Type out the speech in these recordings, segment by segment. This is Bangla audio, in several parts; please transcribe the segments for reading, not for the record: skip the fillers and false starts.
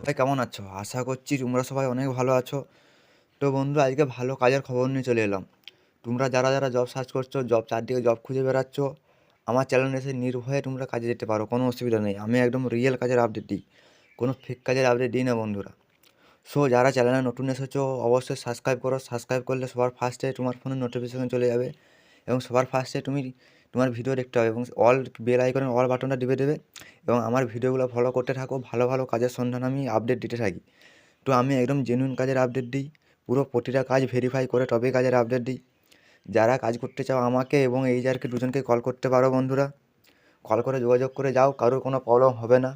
ভাই কেমন আছো? আশা করছি তোমরা সবাই অনেক ভালো আছো। তো বন্ধু আজকে ভালো কাজের খবর নিয়ে চলে এলাম। তোমরা যারা জব সার্চ করছো, চারদিকে জব খুঁজে বেড়াচ্ছ, আমার চ্যানেলে এসে নির্ভয়ে তোমরা কাজে যেতে পারো, কোনো অসুবিধা নেই। আমি একদম রিয়েল কাজের আপডেট দিই, কোনো ফেক কাজের আপডেট দিই না বন্ধুরা। সো যারা চ্যানেলে নতুন এসেছো অবশ্যই সাবস্ক্রাইব করো। সাবস্ক্রাইব করলে সবার ফার্স্টে তোমার ফোনে নোটিফিকেশন চলে যাবে এবং সবার ফার্স্টে তুমি তোমার ভিডিও দেখতে হবে এবং অল বেল আইকনের অল বাটনটা টিপে দেবে এবং আমার ভিডিওগুলো ফলো করতে থাকো। ভালো ভালো কাজের সন্ধান আমি আপডেট দিতে থাকি। তো আমি একদম জেনুইন কাজের আপডেট দিই, পুরো প্রতিটা কাজ ভেরিফাই করে তবেই কাজের আপডেট দিই। যারা কাজ করতে চাও আমাকে এবং এইচআরকে দুজনকে কল করতে পারো বন্ধুরা। কল করে যোগাযোগ করে যাও, কারোর কোনো প্রবলেম হবে না।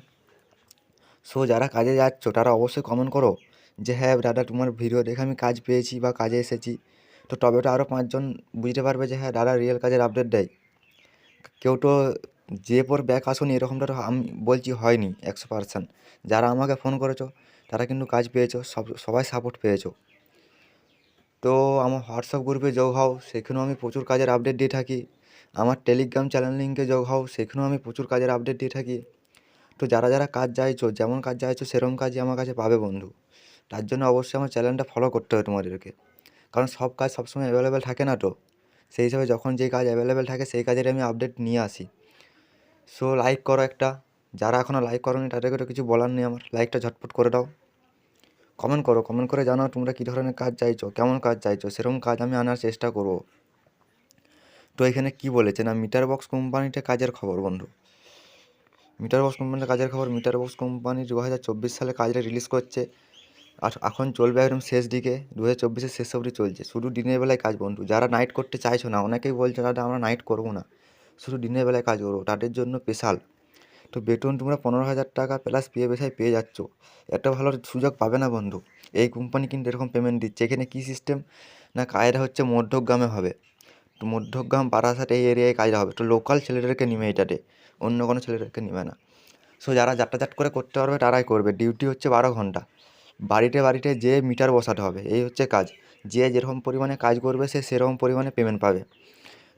সো যারা কাজে যাচ্ছ তারা অবশ্যই কমেন্ট করো যে হ্যাঁ দাদা তোমার ভিডিও দেখে আমি কাজ পেয়েছি বা কাজে এসেছি। তো তবে তো আরও পাঁচজন বুঝতে পারবে যে হ্যাঁ দাদা রিয়েল কাজের আপডেট দেয়। কেউ তো যে পর ব্যাক আসুনি এরকমটা তো আমি বলছি হয়নি 100%। যারা আমাকে ফোন করেছো তারা কিন্তু কাজ পেয়েছো, সবাই সাপোর্ট পেয়েছো। তো আমার হোয়াটসঅ্যাপ গ্রুপে যোগ হও, সেখানেও আমি প্রচুর কাজের আপডেট দিয়ে থাকি। আমার টেলিগ্রাম চ্যানেল লিঙ্কে যোগ হও, সেখানেও আমি প্রচুর কাজের আপডেট দিয়ে থাকি। তো যারা কাজ চাইছো, যেমন কাজ চাইছো সেরকম কাজই আমার কাছে পাবে বন্ধু। তার জন্য অবশ্যই আমার চ্যানেলটা ফলো করতে হবে তোমাদেরকে, কারণ সব কাজ সবসময় অ্যাভেলেবেল থাকে না। তো সেই হিসাবে যখন যেই কাজ অ্যাভেলেবেল থাকে সেই কাজের আমি আপডেট নিয়ে আসি। সো লাইক করো একটা, যারা এখনও লাইক করোনি তাদেরকে তো কিছু বলার নেই আমার, লাইকটা ঝটপট করে দাও। কমেন্ট করো, কমেন্ট করে জানাও তোমরা কী ধরনের কাজ চাইছো, কেমন কাজ চাইছো, সেরকম কাজ আমি আনার চেষ্টা করবো। তো এখানে কি বলেছে না, মিটার বক্স কোম্পানিতে কাজের খবর বন্ধু। মিটার বক্স কোম্পানির কাজের খবর, মিটার বক্স কোম্পানি 2024 সালে কাজটা রিলিজ করছে। আর এখন চলবে একদম শেষ দিকে, 2024-এর শেষ অবধি চলছে। শুধু দিনের বেলায় কাজ বন্ধু। যারা নাইট করতে চাইছো না, অনেকেই বলছে দাদা আমরা নাইট করবো না, শুধু দিনের বেলায় কাজ করবো, তাদের জন্য স্পেশাল। তো বেতন তোমরা 15,000 টাকা প্লাস পিএফ পেয়ে যাচ্ছ। একটা ভালো সুযোগ পাবে না বন্ধু। এই কোম্পানি কিন্তু এরকম পেমেন্ট দিচ্ছে। এখানে কী সিস্টেম না, কাজটা হচ্ছে মধ্যগ্রামে হবে। তো মধ্যগ্রাম বারাসাত এই এরিয়ায় কাজটা হবে। তো লোকাল ছেলেদেরকে নিবে এটাতে, অন্য কোনো ছেলেদেরকে নিবে না। সো যারা যাতায়াত করে করতে পারবে তারাই করবে। ডিউটি হচ্ছে 12 ঘন্টা। বাড়িতে বাড়িতে যেয়ে মিটার বসাতে হবে, এই হচ্ছে কাজ। যে যেরকম পরিমাণে কাজ করবে সে সেরকম পরিমাণে পেমেন্ট পাবে।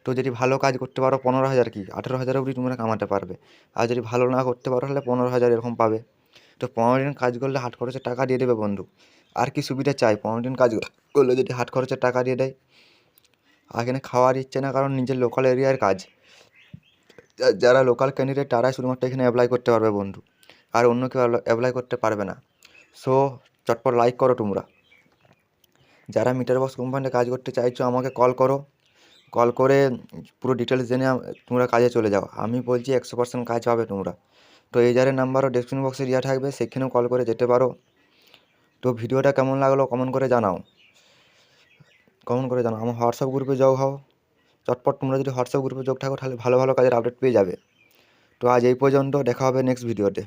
তো যদি ভালো কাজ করতে পারো 15,000 কি 18,000 অবধি তোমরা কামাতে পারবে। আর যদি ভালো না করতে পারো তাহলে 15,000 এরকম পাবে। তো 15 দিন কাজ করলে হাত খরচের টাকা দিয়ে দেবে বন্ধু। আর কি সুবিধা চাই? 15 দিন কাজ করলে যদি হাত খরচের টাকা দিয়ে দেয়। আর এখানে খাওয়ার ইচ্ছে না, কারণ নিজের লোকাল এরিয়ার কাজ। যারা লোকাল ক্যান্ডিডেট তারাই শুধুমাত্র এখানে অ্যাপ্লাই করতে পারবে বন্ধু, আর অন্য কেউ অ্যাপ্লাই করতে পারবে না। সো চটপট লাইক করো তোমরা। যারা মিটার বক্স কোম্পানিতে কাজ করতে চাইছো আমাকে কল করো। কল করে পুরো ডিটেলস জেনে তোমরা কাজে চলে যাও। আমি বলছি 100% কাজ পাবে তোমরা। তো এই যারের নাম্বারও ডেসক্রিপশন বক্সে দেওয়া থাকবে, সেখানেও কল করে যেতে পারো। তো ভিডিওটা কেমন লাগলো কমেন্ট করে জানাও, কমেন্ট করে জানাও। আমার হোয়াটসঅ্যাপ গ্রুপে যোগ হও চটপট। তোমরা যদি হোয়াটসঅ্যাপ গ্রুপে যোগ থাকো তাহলে ভালো ভালো কাজের আপডেট পেয়ে যাবে। তো আজ এই পর্যন্ত, দেখা হবে নেক্সট ভিডিওতে।